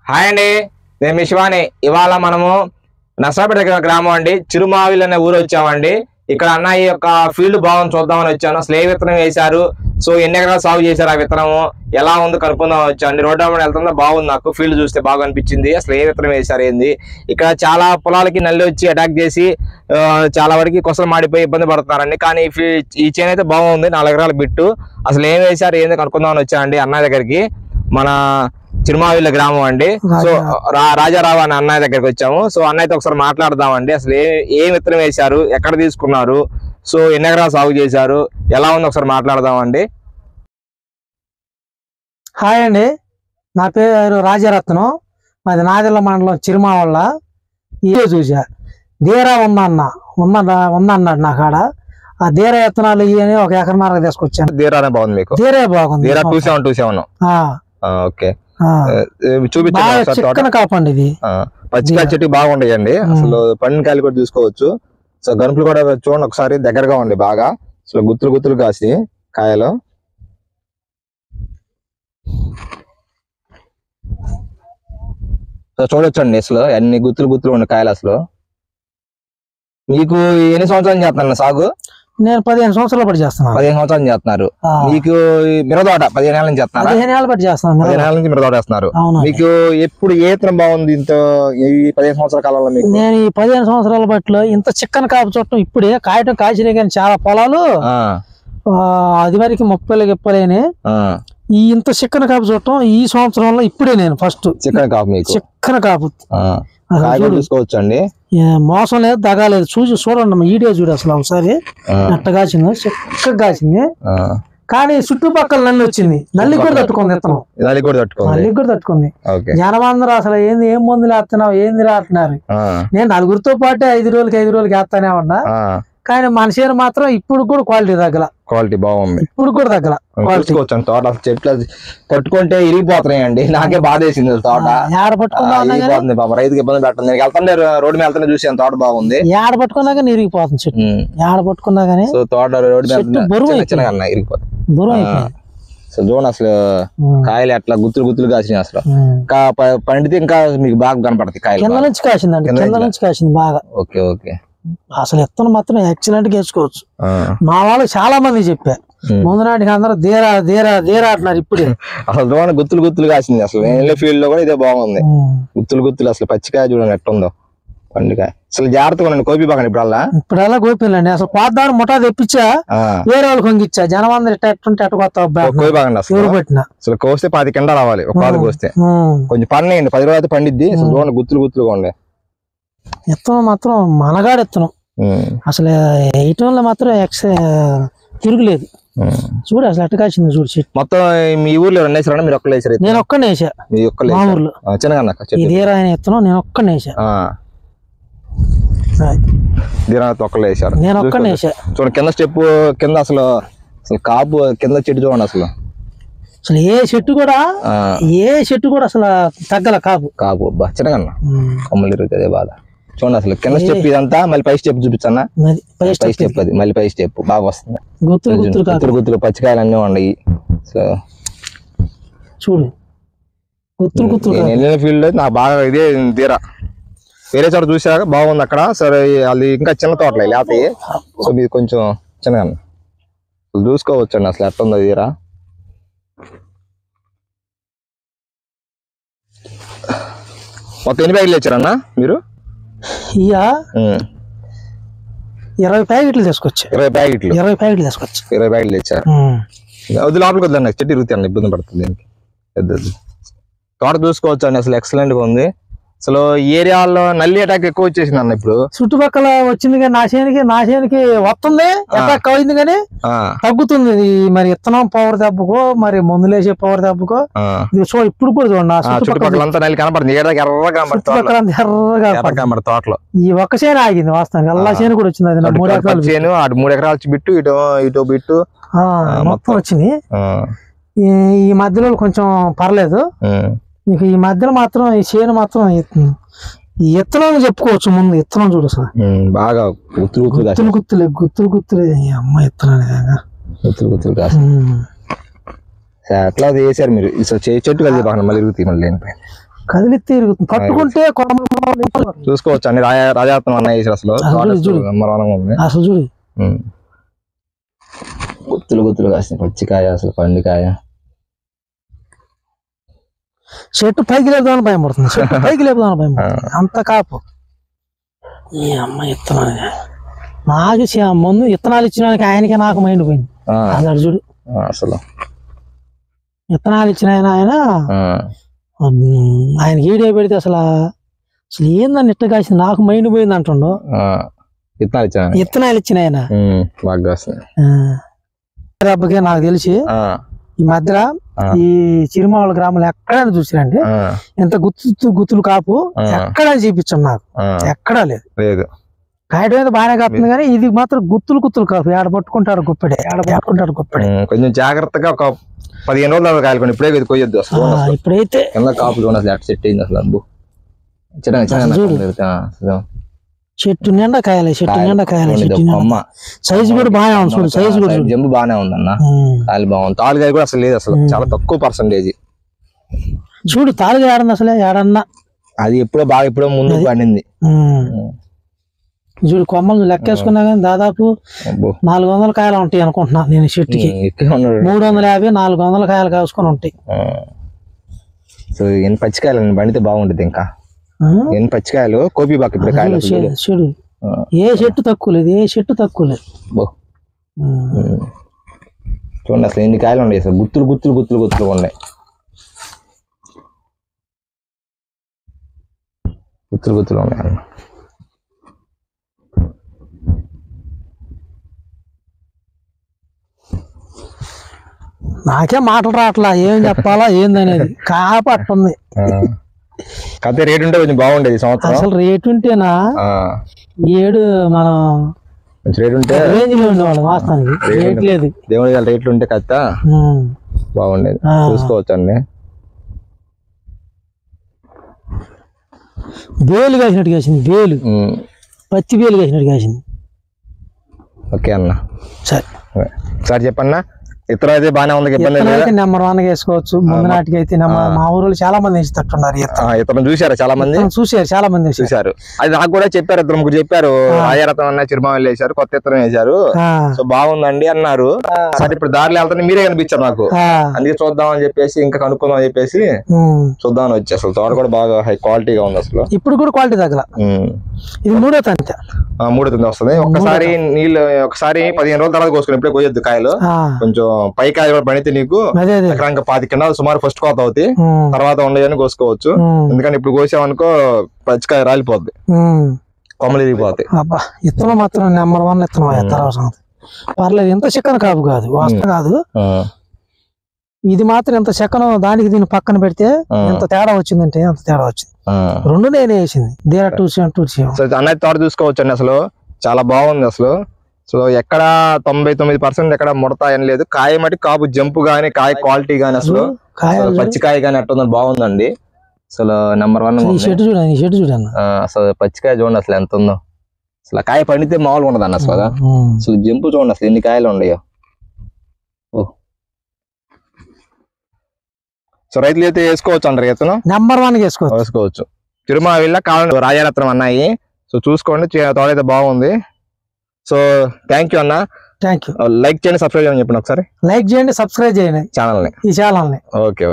Hi అండి, నేను మీ శివాని. ఇవాళ మనము నర్సాపేట దగ్గర గ్రామం అండి, చిరుమావిల్ అనే ఊరు వచ్చామండి. ఇక్కడ అన్నయ్య యొక్క ఫీల్డ్ బాగుంది చూద్దామని వచ్చాను. అసలు ఏ విత్తనం వేశారు, సో ఎన్ని ఎకరాలు సాగు చేశారు, ఆ విత్తనము ఎలా ఉంది కనుక్కుందామని వచ్చాను. రోడ్డు అమ్మడి వెళ్తుందా బాగుంది, నాకు ఫీల్డ్ చూస్తే బాగా అనిపించింది. అసలు ఏ విత్తనం వేశారు ఏంది. ఇక్కడ చాలా పొలాలకి నల్లి వచ్చి అటాక్ చేసి చాలా వరకు కొసలు మాడిపోయి ఇబ్బంది పడుతున్నారండి. కానీ ఈ చేను అయితే బాగుంది, 4 ఎకరాల బిట్టు. అసలు ఏం వేశారు ఏంది కనుక్కుందామని వచ్చానండి అన్నయ్య దగ్గరికి. మన చిరుమావిల్ గ్రామం అండి. సో రాజారావు అనే అన్నయ్య దగ్గరికి వచ్చాము. సో అన్నయ్యతో ఒకసారి మాట్లాడదామండి. అసలు ఏ విత్తనం వేశారు, ఎక్కడ తీసుకున్నారు, సో ఎన్ని ఎకరాలు సాగు చేశారు, ఎలా ఉంది ఒకసారి మాట్లాడదామండి. హాయ్ అండి, నా పేరు రాజరత్నం. మాది నాదెల్ల మండలం చిరుమావళ్ళ. ఇదే చూసా ధీరా ఉందన్నాడు నా కాడ. ఆ ధీరా విత్తనాలు ఇవని 1 ఎకరన్నర తీసుకొచ్చాను. ధీరానే బాగుంది మీకు? ధీరే బాగుంది. ధీరా 2727. ఓకే, చూపించండి. చిక్కన కాపండి ఇది. పచ్చికాయ చెట్టు బాగుంటాయండి, అసలు పండిన కాయలు కూడా చూసుకోవచ్చు. సో గనుపులు కూడా చూడండి ఒకసారి, దగ్గరగా ఉండి బాగా అసలు గుత్తులు కాసి కాయలు. సో చూడొచ్చండి అసలు అన్ని గుత్తులు ఉండే కాయలు. అసలు మీకు ఎన్ని సంవత్సరాలు చేస్తున్నారు సాగు? నేను 15 సంవత్సరాలు బట్టి చేస్తున్నాను. 15 సంవత్సరాలు చేస్తున్నారు. మీకు మిరదోట 15 ఏళ్ళ నుంచి చేస్తున్నారు? 15 ఏళ్ళ బట్టి చేస్తున్నాను. 15 ఏళ్ళ నుంచి మిరదోట వేస్తున్నారు. మీకు ఎప్పుడు ఏ విత్తనం బాగుంది ఇంత ఈ 15 సంవత్సరాల కాలంలో? మీకు నేను ఈ 15 సంవత్సరాల బట్టిలో ఇంత చిక్కన కాపు చుట్టం ఇప్పుడే కాయటం కాసినాయి, కానీ చాలా పొలాలు అది వరకు 30 ఇప్పలేని ఈ ఇంత చిక్కన కాపు చుట్టం ఈ సంవత్సరంలో ఇప్పుడే నేను ఫస్ట్ చిక్కన కాపు చూసుకోవచ్చు అండి. మోసం లేదు, దగాలేదు. చూడండి వీడియో చూడు అసలు ఒకసారి. అట్ట కాసింది, చిక్కగా కాసింది. కానీ చుట్టుపక్కల నల్లి వచ్చింది. నల్లి కూడా తట్టుకుంది విత్తనం, నల్లి కూడా తట్టుకుంది. జనమందరూ అసలు ఏం మందులు వేస్తున్నావు ఏంది రాస్తున్నారు. నేను 4గురితో పాటు 5 రోజులకి వేస్తానే ఉన్నా. కానీ మన చీర మాత్రం ఇప్పుడు కూడా క్వాలిటీ బాగుంది. ఇప్పుడు కూడా తగ్గల. తోట చెట్లు పట్టుకుంటే ఇరిగిపోతున్నాయండి. నాకే బాధ వేసింది తోట. ఇరిగిపోతుంది బాబా, రైతుకి ఇబ్బంది పెట్టండి. నేను వెళ్తాను, రోడ్డు మీద వెళ్తానే చూసాను తోట బాగుంది. ఏడ పట్టుకున్నా కానీ ఇరిగిపోతుంది చెట్టు. ఏడ పట్టుకున్నా కానీ తోట రోడ్డు మీద ఇరిగిపోతుంది. సో చూడండి అసలు కాయలు ఎట్లా గుత్తులు కాసినాయి. అసలు పండితే ఇంకా మీకు బాగా కనపడతాయి కాయలు. కింద నుంచి కాసిందండి, కింద నుంచి కాసింది బాగా. ఓకే. అసలు విత్తనం మాత్రం ఎక్సలెంట్ గా వేసుకోవచ్చు. మా వాళ్ళు చాలా మంది చెప్పారు ముందు నాటికి అందరూ ధీరా అంటున్నారు. ఇప్పుడే అసలు చూడండి గుత్తులు కాసింది. అసలు ఫీల్డ్ లో కూడా ఇదే బాగుంది. గుత్తులు అసలు పచ్చికాయ చూడండి ఎట్టుందో పండుకాయ. అసలు జాగ్రత్తగా ఉండండి, కోపి బాగా ఇప్పుడల్లా కోపిలండి. అసలు కోద్దామని ముఠా తెప్పించా, వేరే వాళ్ళు కొంగిచ్చా. జనం అందరు ఎట్టుంటే అటు కొత్త పెట్టిన. అసలు కోస్తే 10 కింటాలు రావాలి ఒక పాదు కోస్తే. కొంచెం పండియండి, 10 రోజులు అయితే పండిద్ది. అసలు చూడండి గుత్తులుగా ఉండే విత్తనం మాత్రం మనగాడు విత్తనం. అసలు వేయటంలో మాత్రం తిరుగులేదు. చూడు అసలు ఎట్ట కాసింది చూడు చెట్టు. మొత్తం మీ ఊర్లో వేసారా మీరు? ఒక్కళ్ళు వేసారు? నేను ఒక్కనే వేసా మా ఊర్లో. ధీరా అనే విత్తనం నేను ఒక్కనే వేసా. ఒక్కళ్ళు వేసారు, నేను ఒక్కనే వేసా. చూడండి కింద స్టెప్ కింద అసలు కాపు కింద చెట్టు చూడండి. అసలు ఏ చెట్టు కూడా అసలు తగ్గల కాపు చిన్నగా కొమ్మలు తిరుగుతుంది బాధ. చూడండి అసలు కింద స్టెప్ ఇదంతా, మళ్ళీ పై స్టెప్ చూపించన్నా. పై స్టెప్ అది మళ్ళీ పై స్టెప్ బాగా వస్తుంది. గుత్తులు పచ్చికాయలు అన్నీ ఉన్నాయి. సో చూడు నేను ఫీల్డ్ నాకు బాగా ఇదే ధీరా. వేరే చోట చూసాక బాగుంది అక్కడ. సరే అది ఇంకా చిన్న తోటలే లేతాయి. సో మీరు కొంచెం చిన్నగా చూసుకోవచ్చు అండి అసలు ఎట్లా ఉందో ధీరా. మొత్తం ఎన్ని ప్యాకెట్లు ఇచ్చారన్నా మీరు? 20 ప్యాకెట్లు తీసుకొచ్చా. 20 ప్యాకెట్లు? 20 ప్యాకెట్లు తీసుకొచ్చా. 20 ప్యాకెట్లు ఇచ్చారు. వద్దు లోపలికి వద్దండి, చెట్టు ఇరుగుతాను, ఇబ్బంది పడుతుంది. దీనికి తోట చూసుకోవచ్చు అండి, అసలు ఎక్సలెంట్ గా ఉంది. అసలు ఏరియాలో నల్లి అటాక్ ఎక్కువ వచ్చేసింది అన్న. ఇప్పుడు చుట్టుపక్కల వచ్చింది కానీ నా చేనికి వస్తుంది, అటాక్ అయింది కానీ తగ్గుతుంది. మరి విత్తనం పవర్ దెబ్బకో, మరి మందులు వేసే పవర్ దెబ్బకో ఇప్పుడు కూడా చూడండి చుట్టుపక్కల నల్లి కనపడుతుంది. ఎర్రగా తోటలో ఈ ఒక్క చేను ఆగింది వాస్తవానికి. అల్లా చేను కూడా వచ్చింది. అది 3 ఎకరాలు చేను, అటు 3 ఎకరాలు బిట్టు, ఇటు బిట్టు మొత్తం వచ్చింది. ఈ మధ్యలో కొంచెం పర్లేదు. ఈ మధ్యలో మాత్రం ఈ చేను మాత్రం విత్తనం చెప్పుకోవచ్చు. ముందు విత్తనం చూడు అసలు బాగా గుత్తులు అమ్మ గుత్తులు అట్లా వేసారు మీరు. చెట్టు కలిసి బాగా మళ్ళీ మళ్ళీ కదిలితే తిరుగుతుంది పట్టుకుంటే చూసుకోవచ్చు అన్ని రాజాత్నం అన్న వేసి అసలు అసలు చూడు గుత్తులు గుత్తులు కాసిన పచ్చికాయ అసలు పండుకాయ చెట్టు పైకి లేపుదామని భయం పడుతుంది చెట్టు పైకి లేపుదామని భయం పడుతుంది అంత కాపు ఈ అమ్మ ఇత్తనాలు నాకు ముందు ఇత్తనాలు ఇచ్చినానికి ఆయనకే నాకు మైండ్ పోయింది అన్నాడు చూడు అసలు ఇత్తనాలు ఇచ్చిన ఆయన ఆయనకి ఈడే పెడితే అసలు ఏందని ఇట్ట కాసింది నాకు మైండ్ పోయింది అంటుండు ఇత్తనాలు ఇచ్చిన ఆయన అబ్బకే నాకు తెలిసి ఈ మధ్య ఈ చిరుమావుల గ్రామంలో ఎక్కడైనా చూసిరండి ఎంత గుత్తులు కాపు ఎక్కడా చూపించాం నాకు ఎక్కడా లేదు కాయడం మీద బాగానే కాస్తుంది కానీ ఇది మాత్రం గుత్తులు కాపు ఏడ పట్టుకుంటాడు గుప్పెడే కొంచెం జాగ్రత్తగా ఒక 15 రోజులు కాయలు ఇప్పుడే కొయ్యొద్దు అసలు ఇప్పుడైతే కాపులు సెట్ అయింది అసలు చెట్టు నిండా కాయాలి సైజు కూడా బాగానే ఉంది చూడు సైజు కూడా జంబు బాగానే ఉందన్న కాయలు బాగుంది తాలుగాయ కూడా అసలు లేదు అసలు చాలా తక్కువ పర్సెంటేజ్ చూడు తాలుగా ఏడన్నా అసలే ఏడన్నా అది ఎప్పుడో ముందు పండింది చూడు కొమ్మలు లెక్కేసుకున్నా కానీ దాదాపు 400 కాయలు ఉంటాయి అనుకుంటున్నా నేను చెట్టుకి 350 400 కాయలు కాసుకొని ఉంటాయి సో ఎన్ని పచ్చికాయలు పండితే బాగుంటుంది ఇంకా ఎన్ని పచ్చికాయలు కోపి బాకి ఇప్పుడు కాయలు చూడు ఏ చెట్టు తక్కువ లేదు చూడండి అసలు ఎన్ని కాయలు ఉన్నాయి అసలు గుత్తులు ఉన్నాయి గుత్తులు ఉన్నాయి అన్న నాకే మాటలు రావట్లా ఏం చెప్పాలా ఏందనేది కాపట్టుంది కాకపోతే రేట్ ఉంటే కొంచెం బాగుండేది సంవత్సరం అసలు రేట్ ఉంటేనా ఏడు మనం రేట్ ఉంటే రేంజ్ లో ఉండేవాళ్ళం వాస్తవానికి రేట్ లేదు దేవుడి రేట్లు ఉంటే కథ బాగుండేది చూసుకోవచ్చు అండి బేలు కాసినట్టు కాసింది పత్తి బేలు కాసినట్టు కాసింది ఓకే అన్న సరే చెప్పన్నా ఇతర అయితే బాగానే ఉంది నెంబర్ 1 వేసుకోవచ్చు ముందు నాటికి అయితే మా ఊరు చాలా మంది వేసేటట్టున్నారు ఇతను చూసారు చాలా మంది చూసారు అది నాకు కూడా చెప్పారు ఇద్దరు ముగ్గురు చెప్పారు రాజారత్నం అన్న చిరుమావళి వేశారు కొత్త ఇతరం వేశారు సో బాగుందండి అన్నారు సరే ఇప్పుడు దారిలో వెళ్తాను మీరే కనిపించారు నాకు అందుకే చూద్దాం అని చెప్పేసి ఇంకా కనుక్కుందాం అని చెప్పేసి చూద్దామని వచ్చి అసలు తోట కూడా బాగా హై క్వాలిటీగా ఉంది అసలు ఇప్పుడు కూడా క్వాలిటీ తగ్గల ఇది మూడో తంతి వస్తుంది ఒకసారి నీళ్ళు ఒకసారి 15 రోజుల తర్వాత కోసుకుని ఇప్పుడే కోయొద్దు కాయలు కొంచెం పై కాయ కూడా పడితే నీకు ఎకరానికి 10 కింటాలు సుమారు ఫస్ట్ కోత అవుతాయి తర్వాత ఉండేదని కోసుకోవచ్చు ఎందుకంటే ఇప్పుడు కోసామనుకో పచ్చికాయ రాలిపోద్ది కొమ్మలు ఇరిగిపోతాయి ఇత్తనం మాత్రం నెంబర్ 1 ఇత్తనం పర్లేదు ఎంత చిక్కన కాపు కాదు వాస్తవం కాదు ఇది మాత్రం ఎంత చెక్కను దానికి దీన్ని పక్కన పెడితే ఎంత తేడా వచ్చిందంటే అంత తేడా వచ్చింది రెండు నేనే వేసింది దేరా 2 అన్నది తోట చూసుకోవచ్చు అండి అసలు చాలా బాగుంది అసలు సో ఎక్కడ 99% ఎక్కడ ముడత ఏం లేదు కాయ మట్టి కాపు జంపు గానీ కాయ క్వాలిటీ గానీ అసలు పచ్చికాయ గానీ అట్టుందని బాగుందండి అసలు నెంబర్ 1 చూడండి అసలు పచ్చికాయ చూడండి అసలు ఎంత ఉందో అసలు కాయ పండితే మామూలుగా ఉండదు అన్న అసలు అసలు జంపు చూడండి అసలు ఎన్ని కాయలు ఉన్నాయో సో రైతులు అయితే వేసుకోవచ్చు అంటారు ఇతను నెంబర్ 1 వేసుకోవచ్చు తిరుమల కావాలంటే రాజారత్నం అన్నాయి సో చూసుకోండి తోట అయితే బాగుంది సో థ్యాంక్ యూ అన్న లైక్ చేయండి సబ్స్క్రైబ్ చేయమని చెప్పండి ఒకసారి లైక్ చేయండి సబ్స్క్రైబ్ చేయండి ఛానల్ని ఈ ఛానల్ని ఓకే